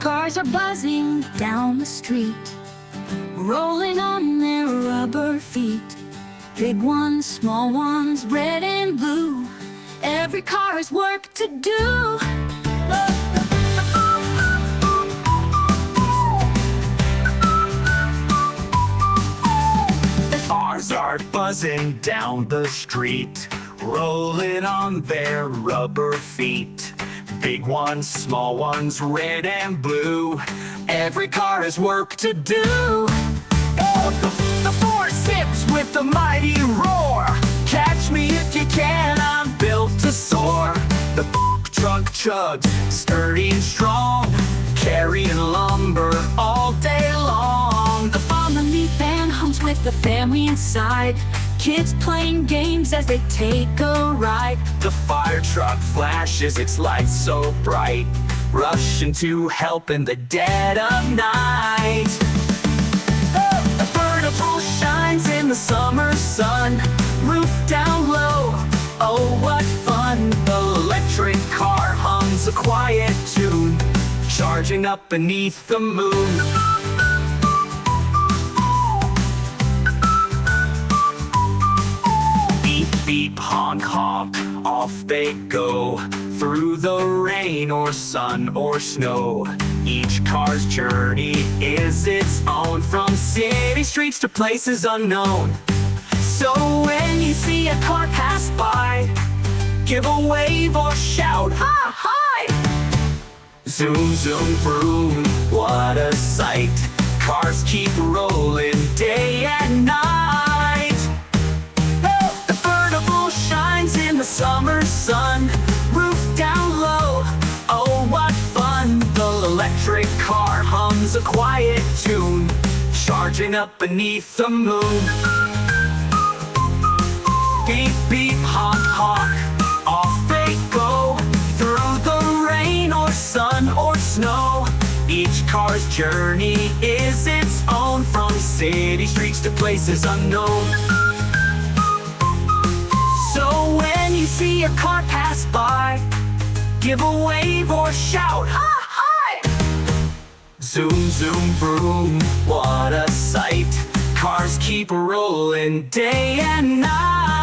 Cars are buzzing down the street, rolling on their rubber feet. Big ones, small ones, red and blue. Every car has work to do. Cars are buzzing down the street, rolling on their rubber feet. Big ones, small ones, red and blue. Every car has work to do. The Ford zips with a mighty roar. Catch me if you can, I'm built to soar. The truck chugs, sturdy and strong, carrying lumber all day long. The minivan hums with the family inside, kids playing games as they take a ride. The firetruck flashes its lights so bright, rushing to help in the dead of night. A convertible shines in the summer sun, roof down low, oh what fun. The electric car hums a quiet tune, charging up beneath the moon. Beep, honk, honk, off they go, through the rain or sun or snow. Each car's journey is its own, from city streets to places unknown. So when you see a car pass by, give a wave or shout, ha, hi! Zoom, zoom, vroom, what a sight. Cars keep rolling day and night. In the summer sun, roof down low, oh what fun. The electric car hums a quiet tune, charging up beneath the moon. Beep, beep, honk, honk, off they go, through the rain or sun or snow. Each car's journey is its own, from city streets to places unknown. So when you see a car pass by, give a wave or shout, ha, hi! Zoom, zoom, vroom, what a sight. Cars keep rolling day and night.